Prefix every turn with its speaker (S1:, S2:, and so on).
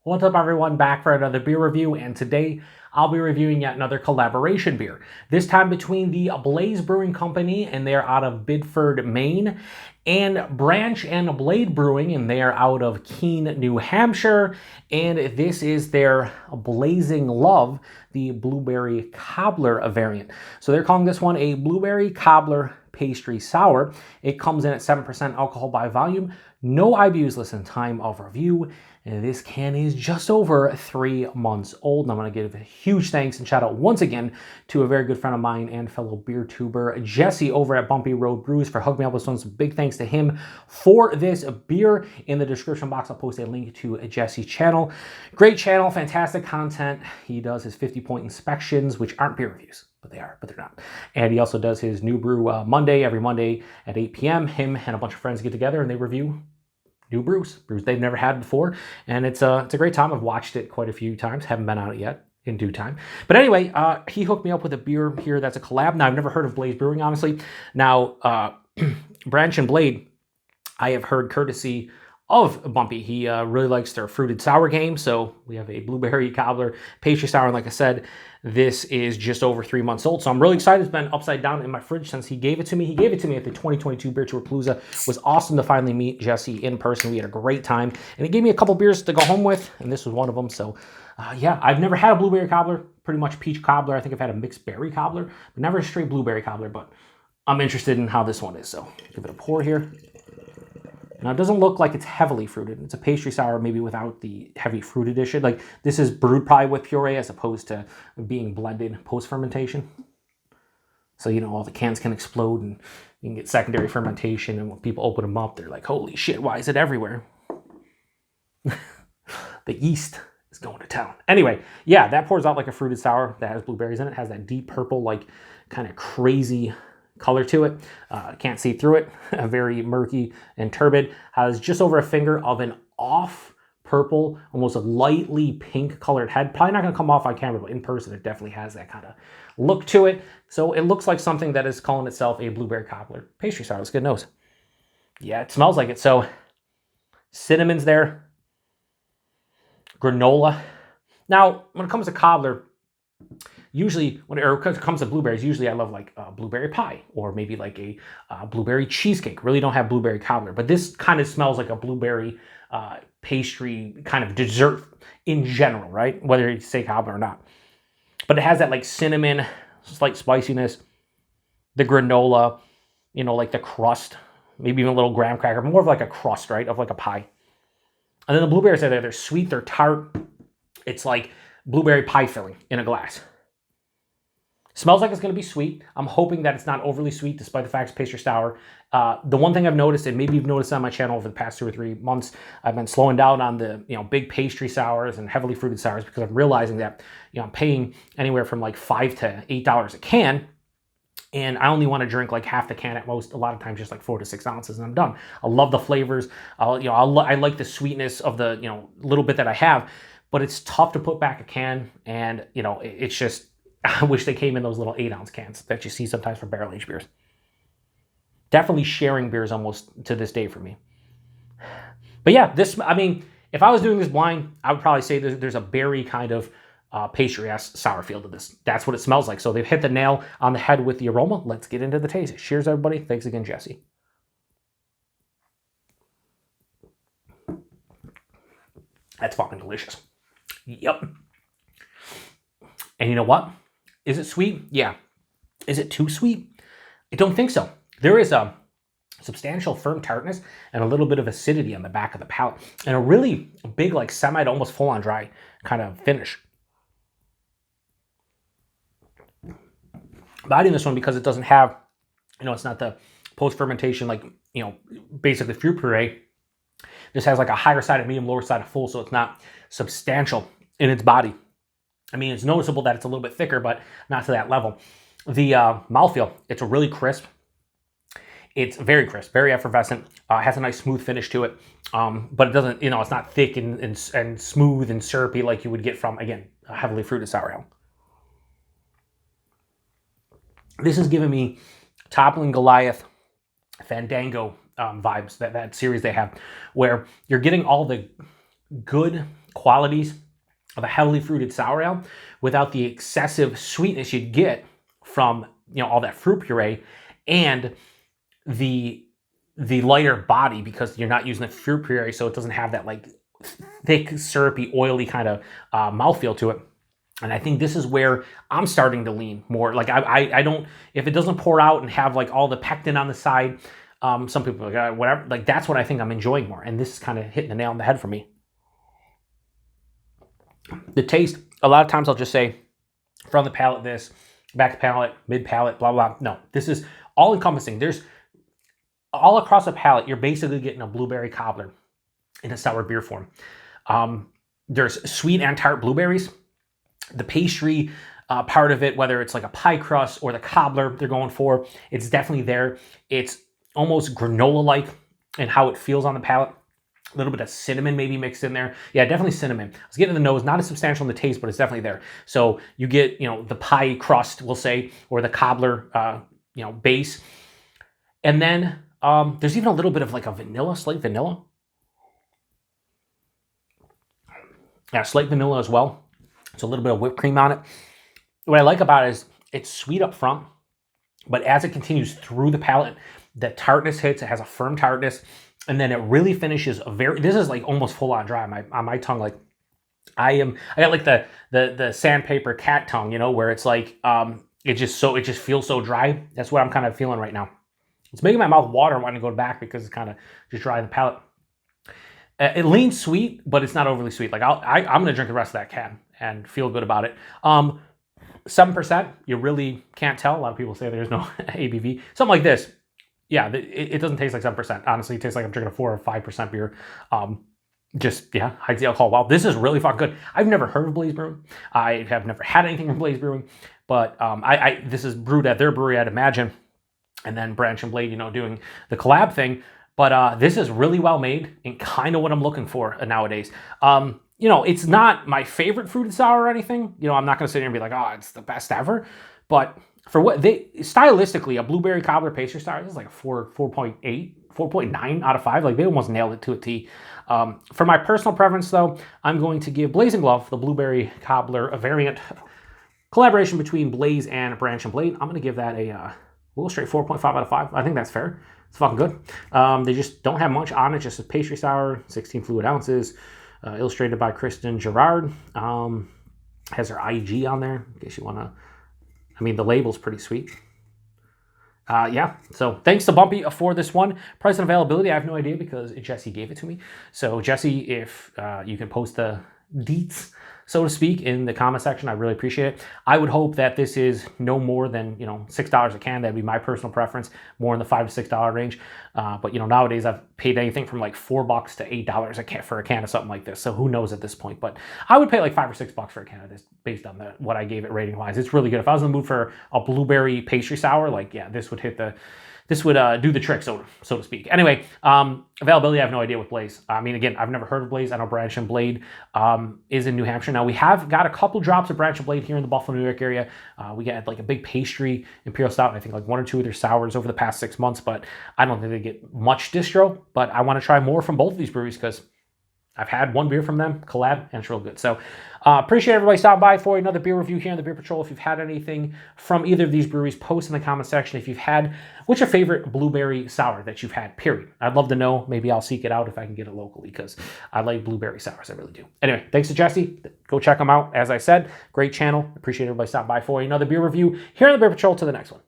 S1: What's up everyone, back for another beer review, and today I'll be reviewing yet another collaboration beer. This time between the Blaze Brewing Company, and they're out of Biddeford, Maine, and Branch and Blade Brewing, and they are out of Keene, New Hampshire, and this is their Blazing Love, the Blueberry Cobbler variant. So they're calling this one a Blueberry Cobbler Pastry Sour. It comes in at 7% alcohol by volume, no IBUs listed in time of review, and this can is just over 3 months old. And I'm going to give a huge thanks and shout out once again to a very good friend of mine and fellow beer tuber, Jesse over at Bumpy Road Brews, for hooking me up with some big thanks to him for this beer. In the description box, I'll post a link to Jesse's channel. Great channel, fantastic content. He does his 50-point inspections, which aren't beer reviews, but they are, but they're not. And he also does his new brew Monday, every Monday at 8 p.m. Him and a bunch of friends get together and they review new brews they've never had before, and it's a great time. I've watched it quite a few times, haven't been out yet, in due time. But anyway, he hooked me up with a beer here that's a collab. Now, I've never heard of Blaze Brewing, honestly. Now, Branch and Blade, I have heard courtesy of Bumpy. He really likes their fruited sour game, so we have a Blueberry Cobbler Pastry Sour, and like I said, this is just over 3 months old, so I'm really excited. It's been upside down in my fridge since he gave it to me. He gave it to me at the 2022 BeerTuber Palooza. It was awesome to finally meet Jesse in person. We had a great time, and he gave me a couple beers to go home with, and this was one of them. So yeah, I've never had a blueberry cobbler, pretty much peach cobbler. I think I've had a mixed berry cobbler, but never a straight blueberry cobbler, but I'm interested in how this one is, so give it a pour here. Now, it doesn't look like it's heavily fruited. It's a pastry sour, maybe without the heavy fruit addition. Like, this is brewed probably with puree as opposed to being blended post-fermentation. So, you know, all the cans can explode and you can get secondary fermentation. And when people open them up, they're like, holy shit, why is it everywhere? The yeast is going to town. Anyway, yeah, that pours out like a fruited sour that has blueberries in it. It has that deep purple, like, kind of crazy color to it. Can't see through it. Very murky and turbid. Has just over a finger of an off purple, almost a lightly pink colored head. Probably not going to come off on camera, but in person it definitely has that kind of look to it. So it looks like something that is calling itself a Blueberry Cobbler Pastry Sour. It's good nose. Yeah, it smells like it. So cinnamon's there. Granola. Now, when it comes to cobbler, usually, when it comes to blueberries, usually I love like blueberry pie or maybe like a blueberry cheesecake. Really don't have blueberry cobbler, but this kind of smells like a blueberry pastry kind of dessert in general, right? Whether you say cobbler or not. But it has that like cinnamon, slight spiciness, the granola, you know, like the crust, maybe even a little graham cracker, more of like a crust, right? Of like a pie. And then the blueberries are there. They're sweet, they're tart. It's like blueberry pie filling in a glass. Smells like it's going to be sweet. I'm hoping that it's not overly sweet, despite the fact it's pastry sour. The one thing I've noticed, and maybe you've noticed on my channel over the past 2 or 3 months, I've been slowing down on the big pastry sours and heavily fruited sours because I'm realizing that I'm paying anywhere from like $5 to $8 a can, and I only want to drink like half the can at most. A lot of times, just like 4 to 6 ounces, and I'm done. I love the flavors. I like the sweetness of the little bit that I have, but it's tough to put back a can, and it's just. I wish they came in those little 8-ounce cans that you see sometimes for barrel-aged beers. Definitely sharing beers almost to this day for me. But yeah, if I was doing this blind, I would probably say there's a berry kind of pastry-ass sour feel to this. That's what it smells like. So they've hit the nail on the head with the aroma. Let's get into the taste. Cheers, everybody. Thanks again, Jesse. That's fucking delicious. Yep. And you know what? Is it sweet? Yeah. Is it too sweet? I don't think so. There is a substantial firm tartness and a little bit of acidity on the back of the palate, and a really big, like semi to almost full-on dry kind of finish. I'm adding this one because it doesn't have, it's not the post-fermentation, like, basically fruit puree. This has like a higher side of medium, lower side of full, so it's not substantial in its body. I mean, it's noticeable that it's a little bit thicker, but not to that level. The mouthfeel, it's really crisp. It's very crisp, very effervescent. Has a nice smooth finish to it, but it doesn't, it's not thick and smooth and syrupy like you would get from, again, a heavily fruited sour ale. This is giving me Toppling Goliath, Fandango vibes, that series they have, where you're getting all the good qualities of a heavily fruited sour ale without the excessive sweetness you'd get from, you know, all that fruit puree, and the lighter body, because you're not using the fruit puree, so it doesn't have that like thick, syrupy, oily kind of mouthfeel to it. And I think this is where I'm starting to lean more. Like I don't, if it doesn't pour out and have like all the pectin on the side, some people are like, whatever, like that's what I think I'm enjoying more. And this is kind of hitting the nail on the head for me. The taste, a lot of times I'll just say from the palate this, back to palate, mid palate, blah, blah. No, this is all encompassing. There's all across the palate, you're basically getting a blueberry cobbler in a sour beer form. There's sweet and tart blueberries. The pastry part of it, whether it's like a pie crust or the cobbler they're going for, it's definitely there. It's almost granola-like in how it feels on the palate. A little bit of cinnamon maybe mixed in there. Yeah, definitely cinnamon. I was getting in the nose, not as substantial in the taste, but it's definitely there. So you get, you know, the pie crust, we'll say, or the cobbler, you know, base. And then there's even a little bit of like a vanilla, slight vanilla. Yeah, slight vanilla as well. It's a little bit of whipped cream on it. What I like about it is it's sweet up front, but as it continues through the palate, the tartness hits. It has a firm tartness, and then it really finishes a very. This is like almost full on dry on my tongue. Like I got like the sandpaper cat tongue, you know, where it's like it just feels so dry. That's what I'm kind of feeling right now. It's making my mouth water and wanting to go back because it's kind of just dry in the palate. It leans sweet, but it's not overly sweet. Like I'm gonna drink the rest of that can and feel good about it. 7%, you really can't tell. A lot of people say there's no ABV. Something like this, yeah, it doesn't taste like 7%. Honestly, it tastes like I'm drinking a 4 or 5% beer. Just, yeah, hides the alcohol. Wow, this is really fucking good. I've never heard of Blaze Brewing. I have never had anything from Blaze Brewing, but this is brewed at their brewery, I'd imagine. And then Branch and Blade, you know, doing the collab thing. But this is really well made and kind of what I'm looking for nowadays. You know, it's not my favorite fruited sour or anything. You know, I'm not going to sit here and be like, oh, it's the best ever. But for what they, stylistically, a blueberry cobbler pastry sour, this is like a 4.8, 4.9 out of 5. Like they almost nailed it to a T. For my personal preference, though, I'm going to give Blazing Glove, the blueberry cobbler, a variant collaboration between Blaze and Branch and Blade. I'm going to give that a little straight 4.5 out of 5. I think that's fair. It's fucking good. They just don't have much on it. Just a pastry sour, 16 fluid ounces, illustrated by Kristen Gerard. Has her IG on there in case you want to. I mean, the label's pretty sweet. Yeah, so thanks to Bumpy for this one. Price and availability, I have no idea because Jesse gave it to me. So Jesse, if you can post the deets, so to speak, in the comment section, I really appreciate it. I would hope that this is no more than, you know, $6 a can. That'd be my personal preference, more in the $5 to $6 range. But, you know, nowadays I've paid anything from like $4 to $8 a can for a can of something like this. So who knows at this point, but I would pay like $5 or $6 for a can of this based on what I gave it rating wise. It's really good. If I was in the mood for a blueberry pastry sour, like, yeah, this would hit this would do the trick, so to speak. Anyway, availability, I have no idea with Blaze. I mean, again, I've never heard of Blaze. I know Branch and Blade is in New Hampshire. Now, we have got a couple drops of Branch and Blade here in the Buffalo, New York area. We got like a big pastry Imperial Stout, and I think like 1 or 2 of their sours over the past 6 months, but I don't think they get much distro, but I want to try more from both of these breweries because I've had one beer from them, collab, and it's real good. So appreciate everybody stopping by for another beer review here on the Beer Patrol. If you've had anything from either of these breweries, post in the comment section. If you've had, what's your favorite blueberry sour that you've had, period? I'd love to know. Maybe I'll seek it out if I can get it locally because I like blueberry sours. I really do. Anyway, thanks to Jesse. Go check them out. As I said, great channel. Appreciate everybody stopping by for another beer review here on the Beer Patrol. To the next one.